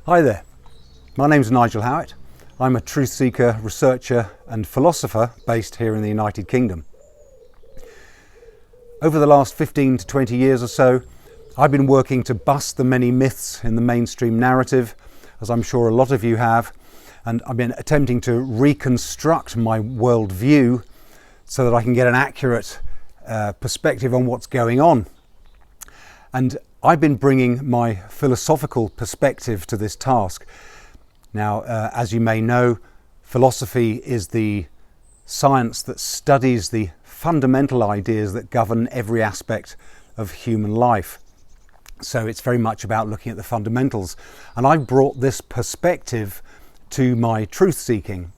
Hi there, my name's Nigel Howitt. I'm a truth seeker, researcher and philosopher based here in the United Kingdom. Over the last 15 to 20 years or so, I've been working to bust the many myths in the mainstream narrative, as I'm sure a lot of you have, and I've been attempting to reconstruct my worldview so that I can get an accurate perspective on what's going on. And I've been bringing my philosophical perspective to this task. Now, as you may know, philosophy is the science that studies the fundamental ideas that govern every aspect of human life. So it's very much about looking at the fundamentals. And I've brought this perspective to my truth seeking.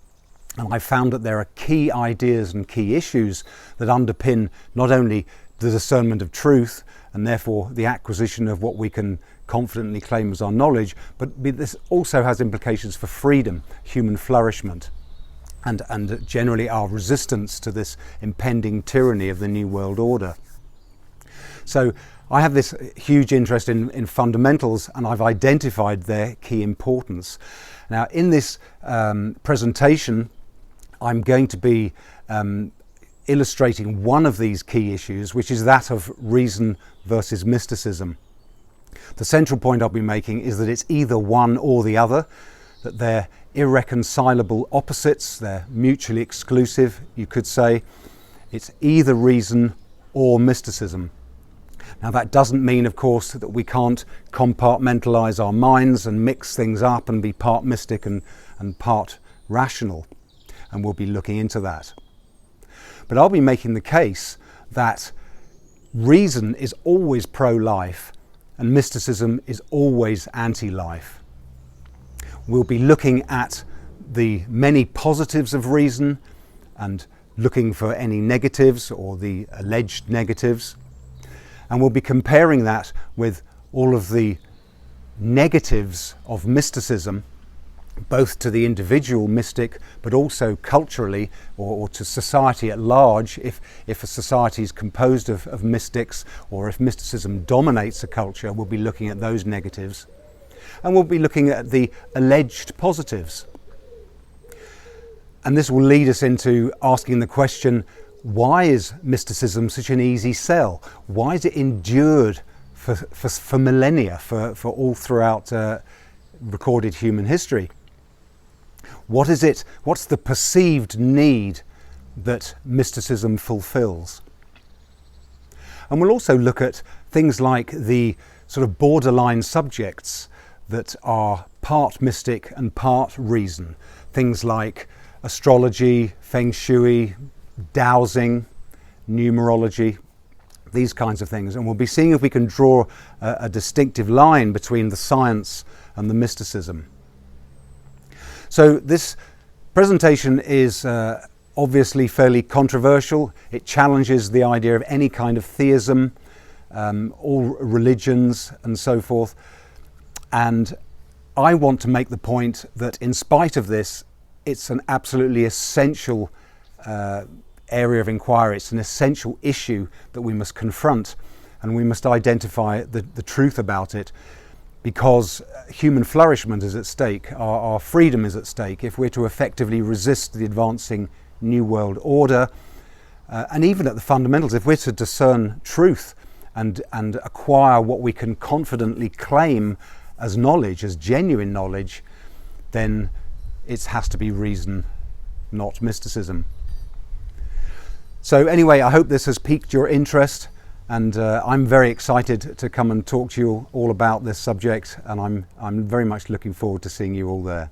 And I found that there are key ideas and key issues that underpin not only the discernment of truth and therefore the acquisition of what we can confidently claim as our knowledge, but this also has implications for freedom, human flourishment, and generally our resistance to this impending tyranny of the New World Order. So I have this huge interest in fundamentals, and I've identified their key importance. Now, in this presentation, I'm going to be illustrating one of these key issues, which is that of reason versus mysticism. The central point I'll be making is that it's either one or the other, that they're irreconcilable opposites, they're mutually exclusive, you could say. It's either reason or mysticism. Now, that doesn't mean, of course, that we can't compartmentalize our minds and mix things up and be part mystic and part rational, and we'll be looking into that. But I'll be making the case that reason is always pro-life and mysticism is always anti-life. We'll be looking at the many positives of reason and looking for any negatives or the alleged negatives. And we'll be comparing that with all of the negatives of mysticism, both to the individual mystic, but also culturally or to society at large, if a society is composed of mystics, or if mysticism dominates a culture, we'll be looking at those negatives. And we'll be looking at the alleged positives. And this will lead us into asking the question, why is mysticism such an easy sell? Why is it endured for millennia, for all throughout recorded human history? What is it? What's the perceived need that mysticism fulfills? And we'll also look at things like the sort of borderline subjects that are part mystic and part reason. Things like astrology, feng shui, dowsing, numerology, these kinds of things. And we'll be seeing if we can draw a distinctive line between the science and the mysticism. So this presentation is obviously fairly controversial. It challenges the idea of any kind of theism, all religions and so forth. And I want to make the point that in spite of this, it's an absolutely essential area of inquiry. It's an essential issue that we must confront, and we must identify the truth about it, because human flourishment is at stake, our freedom is at stake, if we're to effectively resist the advancing New World Order, and even at the fundamentals, if we're to discern truth and acquire what we can confidently claim as knowledge, as genuine knowledge, then it has to be reason, not mysticism. So anyway, I hope this has piqued your interest, and I'm very excited to come and talk to you all about this subject, and I'm very much looking forward to seeing you all there.